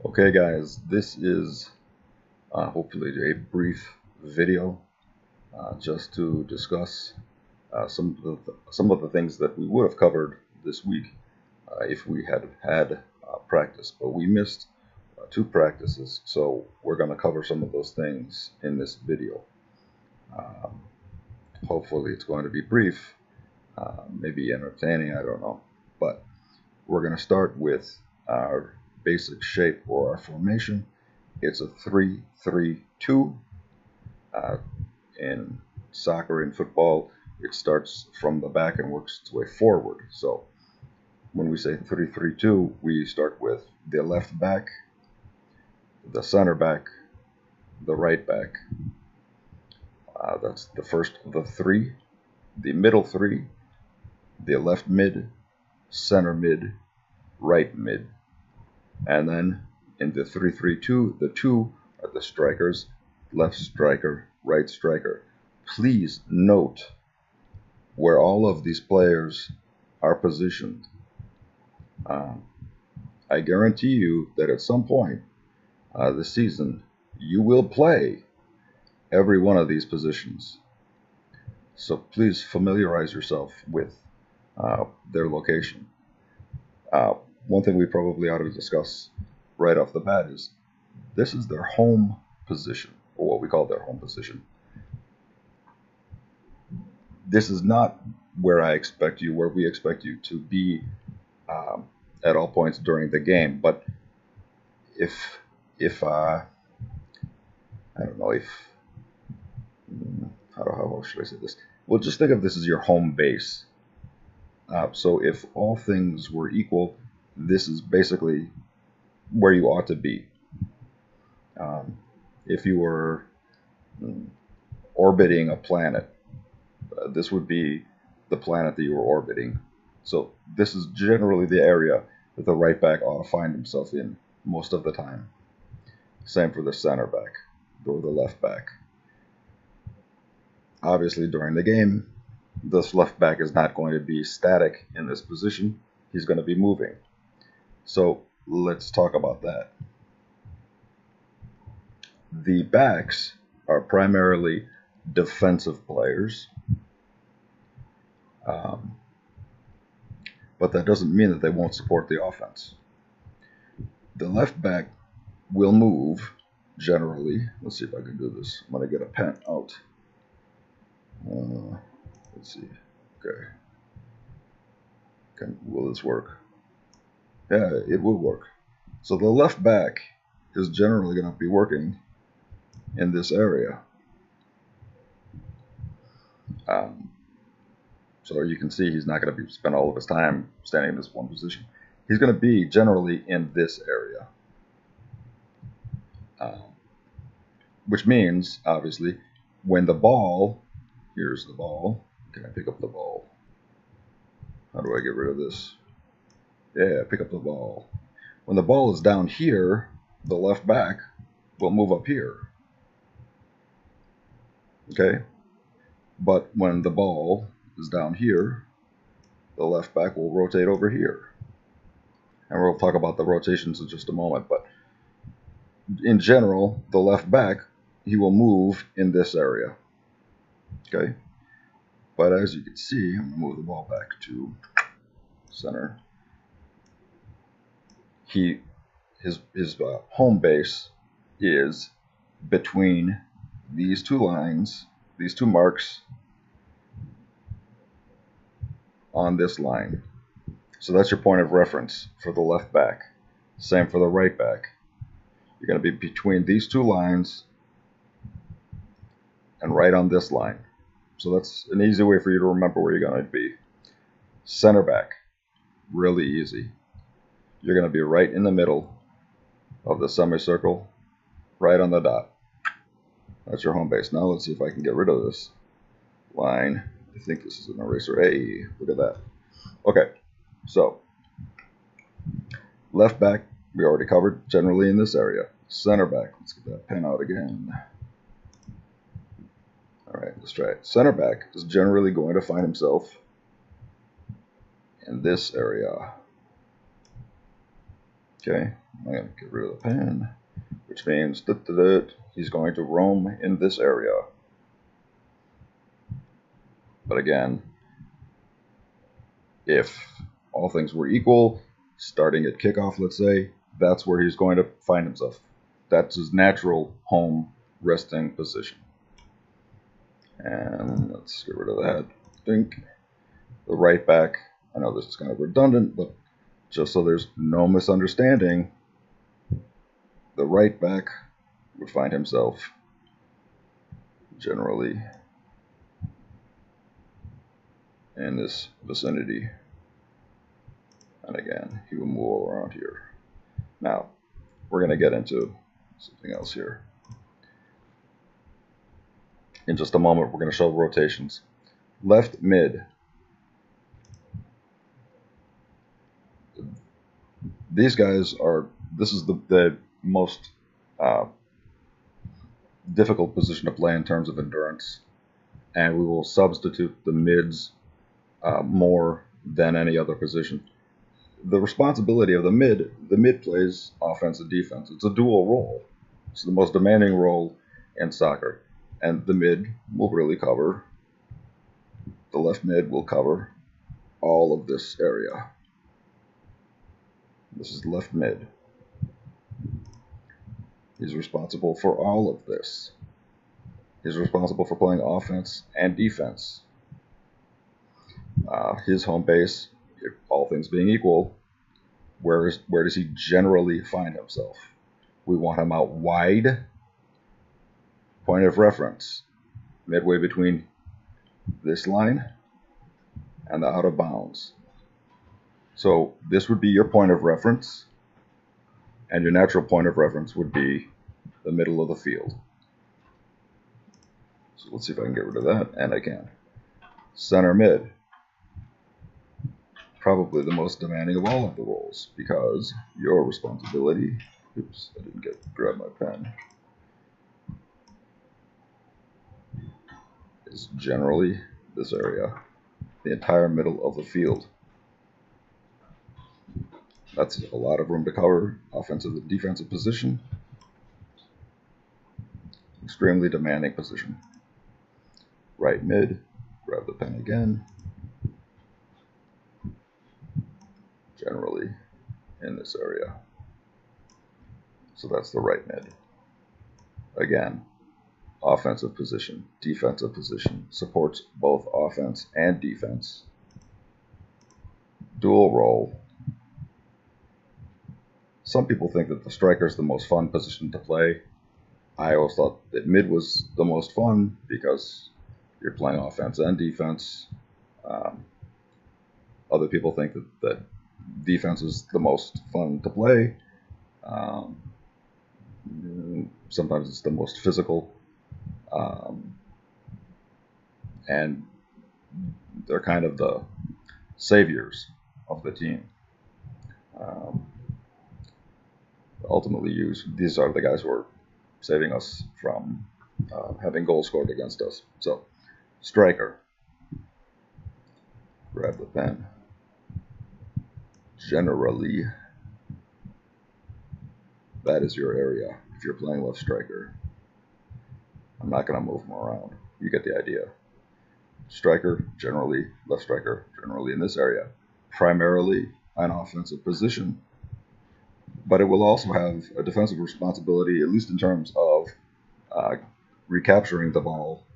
Okay guys, this is hopefully a brief video just to discuss some of the things that we would have covered this week if we had had practice, but we missed two practices, so we're going to cover some of those things in this video. Um, Hopefully it's going to be brief, maybe entertaining, I don't know, but we're going to start with our basic shape or our formation. It's a 3-3-2. In soccer and football, it starts from the back and works its way forward. So when we say 3-3-2, we start with the left back, the center back, the right back. That's the first of the three. The middle three, the left mid, center mid, right mid. And then in the 3-3-2, the two are the strikers, left striker, right striker. Please note where all of these players are positioned. I guarantee you that at some point this season, you will play every one of these positions. So please familiarize yourself with their location. One thing we probably ought to discuss right off the bat is this is their home position, or what we call their home position. This is not where we expect you to be at all points during the game. But if I don't know if how should I say this? Well, just think of this as your home base. So if all things were equal, this is basically where you ought to be. If you were orbiting a planet, this would be the planet that you were orbiting. So this is generally the area that the right back ought to find himself in most of the time. Same for the center back or the left back. Obviously, during the game, this left back is not going to be static in this position. He's going to be moving. So let's talk about that. The backs are primarily defensive players. But that doesn't mean that they won't support the offense. The left back will move generally. Let's see if I can do this. I'm going to get a pen out. Let's see. Okay. Will this work? Yeah, it will work. So the left back is generally going to be working in this area. So you can see he's not going to spend all of his time standing in this one position. He's going to be generally in this area. Which means, obviously, when the ball, here's the ball. Can I pick up the ball? How do I get rid of this? Yeah, pick up the ball. When the ball is down here, the left back will move up here. Okay? But when the ball is down here, the left back will rotate over here. And we'll talk about the rotations in just a moment. But in general, the left back, he will move in this area. Okay? But as you can see, I'm going to move the ball back to center. His home base is between these two lines, these two marks on this line. So that's your point of reference for the left back. Same for the right back. You're going to be between these two lines and right on this line. So that's an easy way for you to remember where you're going to be. Center back, really easy. You're going to be right in the middle of the semicircle, right on the dot. That's your home base. Now let's see if I can get rid of this line. I think this is an eraser. Hey, look at that. Okay, so left back, we already covered, generally in this area. Center back, let's get that pen out again. All right, let's try it. Center back is generally going to find himself in this area. Okay, I'm going to get rid of the pen, which means that he's going to roam in this area. But again, if all things were equal, starting at kickoff, let's say, that's where he's going to find himself. That's his natural home resting position. And let's get rid of that. Think the right back. I know this is kind of redundant, but just so there's no misunderstanding, the right back would find himself generally in this vicinity. And again, he will move around here. Now, we're going to get into something else here. In just a moment, we're going to show rotations. Left mid. These guys are, this is the most difficult position to play in terms of endurance. And we will substitute the mids more than any other position. The responsibility of the mid plays offense and defense. It's a dual role. It's the most demanding role in soccer. And the mid will really cover, the left mid will cover all of this area. This is left mid. He's responsible for all of this. He's responsible for playing offense and defense. His home base, if all things being equal, where does he generally find himself? We want him out wide. Point of reference, midway between this line and the out of bounds. So this would be your point of reference, and your natural point of reference would be the middle of the field. So let's see if I can get rid of that, and I can. Center mid, probably the most demanding of all of the roles, because your responsibility, oops, I didn't grab my pen, is generally this area, the entire middle of the field. That's a lot of room to cover, offensive and defensive position. Extremely demanding position. Right mid, grab the pen again. Generally in this area. So that's the right mid. Again, offensive position, defensive position, supports both offense and defense. Dual role. Some people think that the striker is the most fun position to play. I always thought that mid was the most fun because you're playing offense and defense. Other people think that defense is the most fun to play. Sometimes it's the most physical. And they're kind of the saviors of the team. Ultimately, these are the guys who are saving us from having goals scored against us. So, striker. Grab the pen. Generally, that is your area if you're playing left striker. I'm not going to move them around. You get the idea. Striker, generally, left striker, generally in this area. Primarily an offensive position. But it will also have a defensive responsibility, at least in terms of recapturing the ball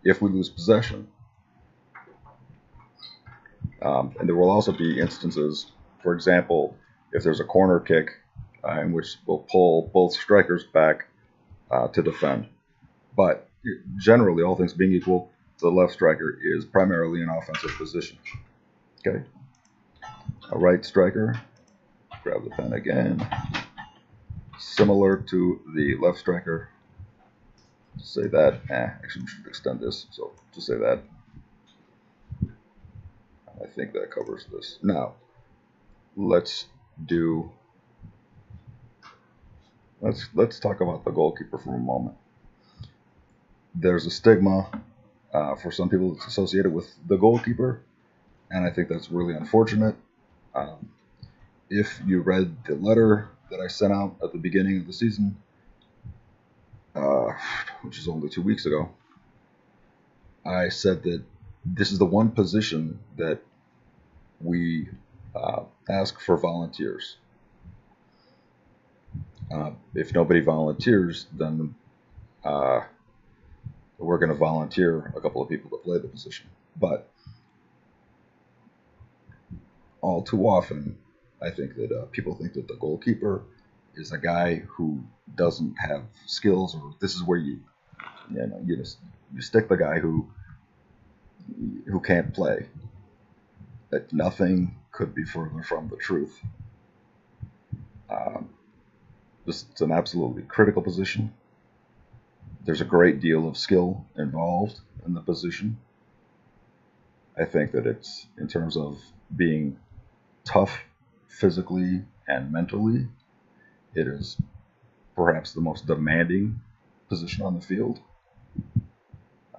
if we lose possession. And there will also be instances, for example, if there's a corner kick in which we'll pull both strikers back to defend. But generally, all things being equal, the left striker is primarily an offensive position. Okay. A right striker. Grab the pen again. Similar to the left striker. Just say that. Actually, we should extend this. So just say that. I think that covers this. Now, let's talk about the goalkeeper for a moment. There's a stigma for some people that's associated with the goalkeeper, and I think that's really unfortunate. if you read the letter that I sent out at the beginning of the season, which is only 2 weeks ago, I said that this is the one position that we ask for volunteers. If nobody volunteers, then we're going to volunteer a couple of people to play the position. But all too often, I think that people think that the goalkeeper is a guy who doesn't have skills, or this is where you stick the guy who can't play. That nothing could be further from the truth. This is an absolutely critical position. There's a great deal of skill involved in the position. I think that it's, in terms of being tough physically and mentally, it is perhaps the most demanding position on the field.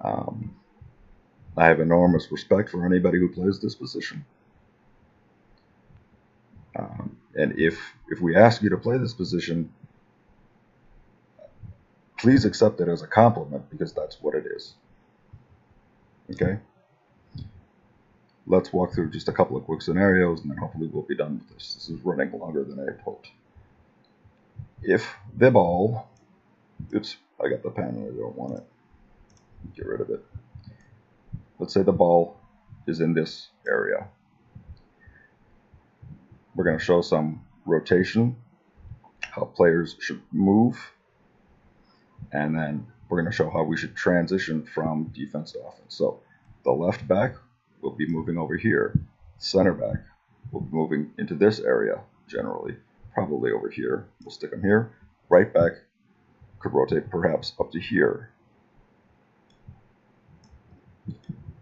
I have enormous respect for anybody who plays this position. And if we ask you to play this position, please accept it as a compliment, because that's what it is. Okay? Let's walk through just a couple of quick scenarios, and then hopefully we'll be done with this. This is running longer than I had hoped. If the ball... Oops, I got the pen and I don't want it. Get rid of it. Let's say the ball is in this area. We're going to show some rotation, how players should move, and then we're going to show how we should transition from defense to offense. So the left back will be moving over here. Center back will be moving into this area, generally, probably over here. We'll stick them here. Right back could rotate perhaps up to here.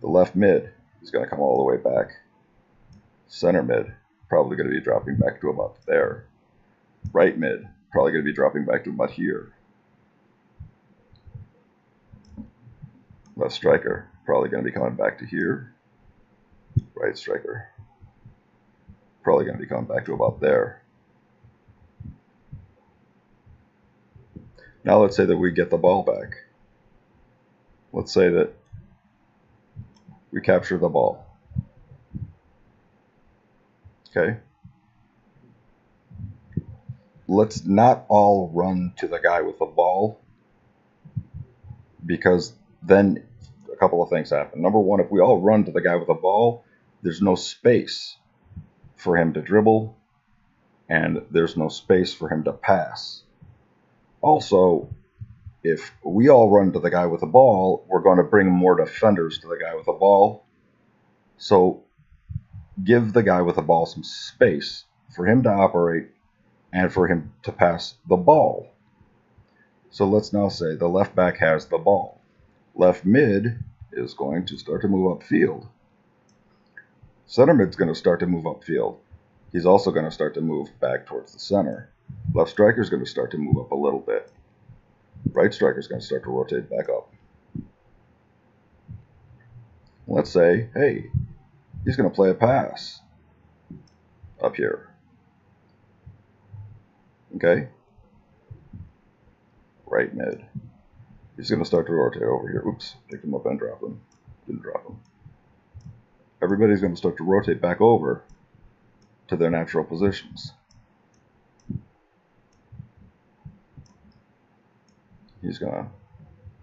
The left mid is going to come all the way back. Center mid, probably going to be dropping back to about there. Right mid, probably going to be dropping back to about here. Left striker, probably going to be coming back to here. Right striker, probably going to be coming back to about there. Now let's say that we get the ball back. Let's say that we capture the ball. Okay? Let's not all run to the guy with the ball, because then a couple of things happen. Number one, if we all run to the guy with the ball, there's no space for him to dribble, and there's no space for him to pass. Also, if we all run to the guy with the ball, we're going to bring more defenders to the guy with the ball. So give the guy with the ball some space for him to operate and for him to pass the ball. So let's now say the left back has the ball. Left mid is going to start to move upfield. Center mid's going to start to move upfield. He's also going to start to move back towards the center. Left striker's going to start to move up a little bit. Right striker's going to start to rotate back up. Let's say, hey, he's going to play a pass up here. Okay? Right mid. He's going to start to rotate over here. Oops, picked him up and dropped him. Didn't drop him. Everybody's going to start to rotate back over to their natural positions.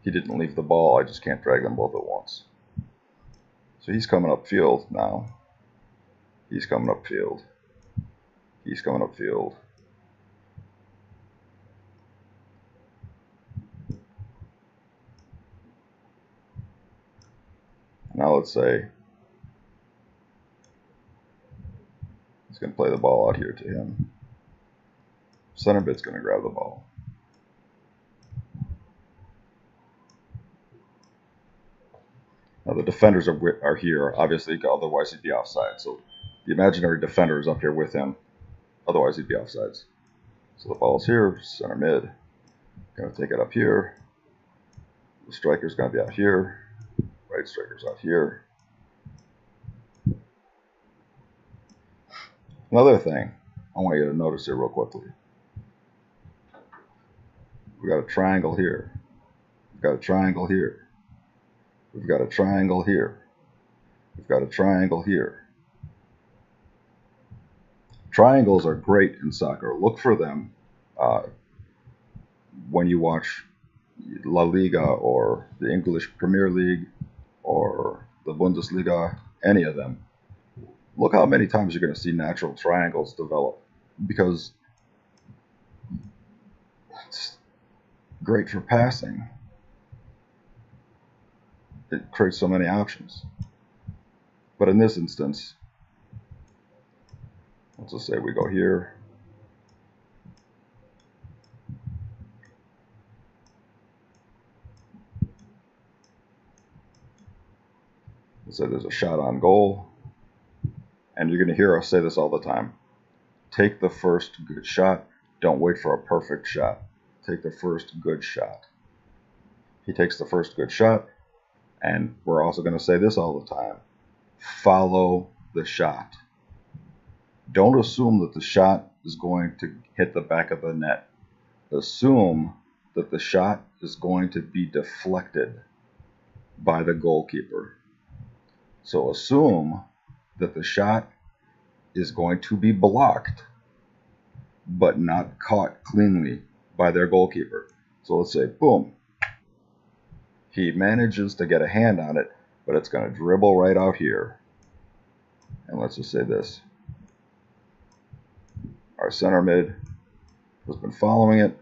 He didn't leave the ball, I just can't drag them both at once. So he's coming upfield now. He's coming upfield. He's coming upfield. Now let's say he's going to play the ball out here to him. Center mid's going to grab the ball. Now the defenders are here, obviously, otherwise he'd be offside. So the imaginary defender is up here with him, otherwise he'd be offsides. So the ball's here, center mid, going to take it up here. The striker's going to be out here, right striker's out here. Another thing, I want you to notice here real quickly. We got a triangle here. We've got a triangle here. We've got a triangle here. We've got a triangle here. Triangles are great in soccer. Look for them when you watch La Liga or the English Premier League or the Bundesliga, any of them. Look how many times you're going to see natural triangles develop, because it's great for passing. It creates so many options. But in this instance, let's just say we go here. Let's say there's a shot on goal. And you're going to hear us say this all the time. Take the first good shot. Don't wait for a perfect shot. Take the first good shot. He takes the first good shot. And we're also going to say this all the time. Follow the shot. Don't assume that the shot is going to hit the back of the net. Assume that the shot is going to be deflected by the goalkeeper. So assume that the shot is going to be blocked, but not caught cleanly by their goalkeeper. So let's say, boom, he manages to get a hand on it, but it's going to dribble right out here. And let's just say this. Our center mid has been following it.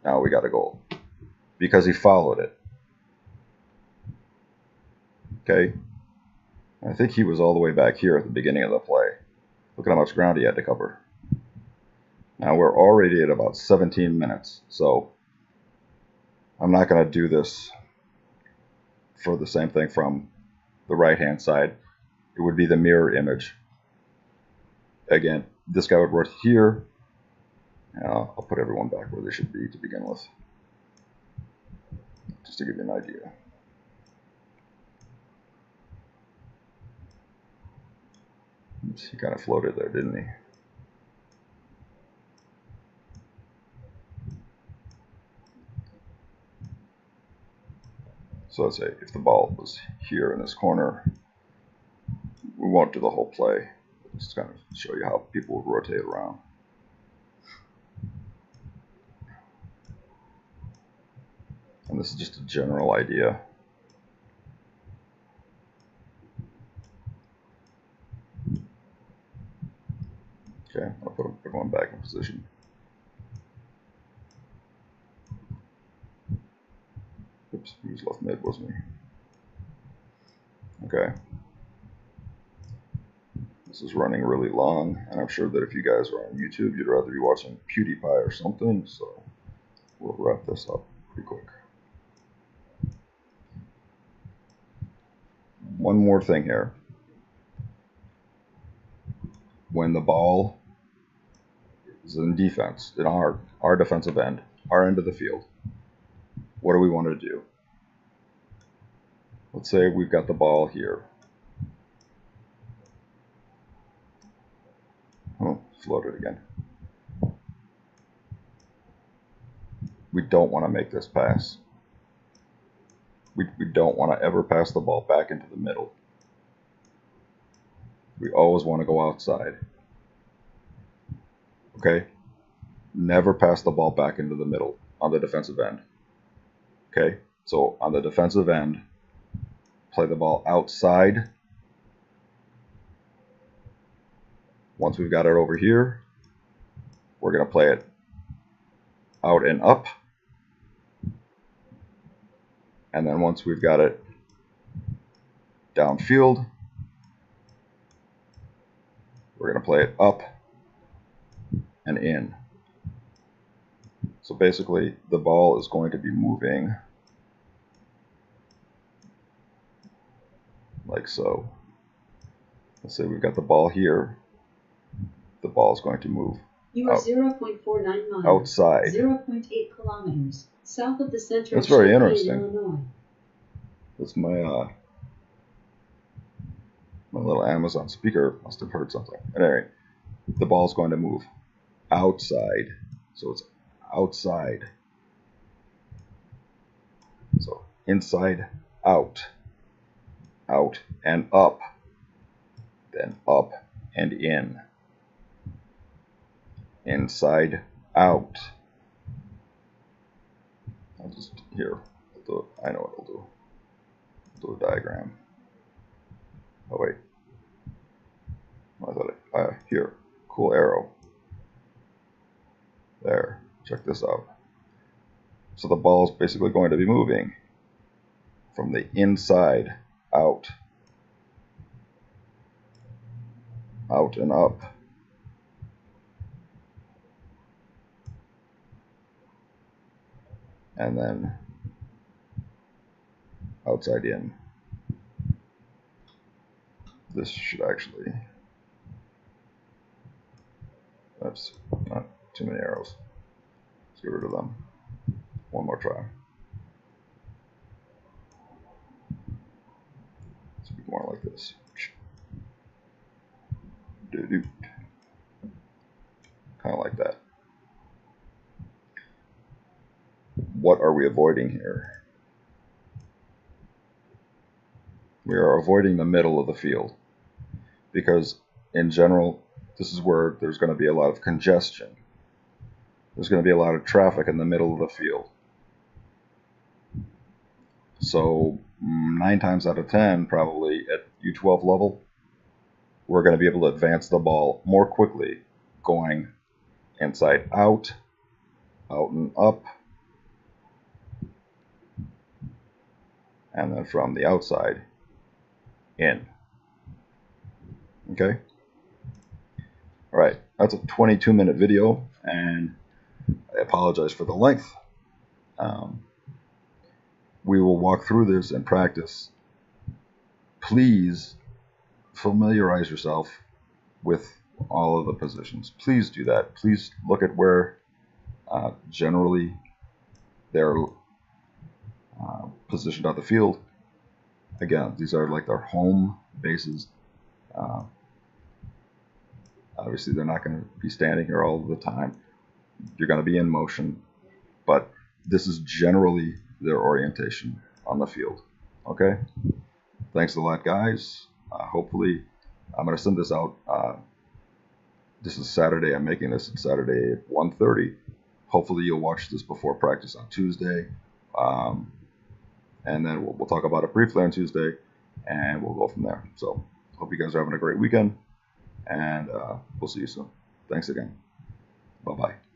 Now we got a goal because he followed it. Okay? I think he was all the way back here at the beginning of the play. Look at how much ground he had to cover. Now we're already at about 17 minutes, so I'm not going to do this for the same thing from the right-hand side. It would be the mirror image. Again, this guy would work here. I'll put everyone back where they should be to begin with, just to give you an idea. Oops, he kind of floated there, didn't he? So let's say if the ball was here in this corner, we won't do the whole play. Just kind of show you how people would rotate around. And this is just a general idea. Okay, I'll put everyone back in position. Oops, he was left mid, wasn't he? Okay. This is running really long, and I'm sure that if you guys are on YouTube, you'd rather be watching PewDiePie or something, so we'll wrap this up pretty quick. One more thing here. When the ball is in defense, in our defensive end, our end of the field, what do we want to do? Let's say we've got the ball here. Oh, floated again. We don't want to make this pass. We don't want to ever pass the ball back into the middle. We always want to go outside. Okay? Never pass the ball back into the middle on the defensive end. Okay? So on the defensive end, play the ball outside. Once we've got it over here, we're going to play it out and up. And then once we've got it downfield, we're going to play it up and in. So basically, the ball is going to be moving like so. Let's say we've got the ball here. The ball is going to move. You are 0.49 miles. Outside. 0.8 kilometers south of the center. That's very interesting. Illinois. That's my my little Amazon speaker must have heard something. At any rate, the ball is going to move outside. So it's outside. So inside, out, out and up, then up and in, inside, out. I'll just, here, I know what I'll do. I'll do a diagram. Oh wait, I thought here, cool arrow. There, check this out. So the ball is basically going to be moving from the inside out, out and up, and then outside in. This should actually, oops, not too many arrows. Let's get rid of them. One more try. Let's be more like this. Kind of like that. What are we avoiding here? We are avoiding the middle of the field because in general, this is where there's going to be a lot of congestion. There's going to be a lot of traffic in the middle of the field. So 9 times out of 10, probably at U12 level, we're going to be able to advance the ball more quickly, going inside out, out and up, and then from the outside in. Okay? Alright, that's a 22-minute video, and I apologize for the length. We will walk through this and practice. Please familiarize yourself with all of the positions. Please do that. Please look at where generally they're positioned on the field. Again, these are like their home bases. Obviously, they're not going to be standing here all the time. You're going to be in motion, but this is generally their orientation on the field. Okay? Thanks a lot, guys. Hopefully, I'm going to send this out. This is Saturday. I'm making this at Saturday at 1:30. Hopefully, you'll watch this before practice on Tuesday. And then we'll talk about it briefly on Tuesday, and we'll go from there. So, hope you guys are having a great weekend, and we'll see you soon. Thanks again. Bye-bye.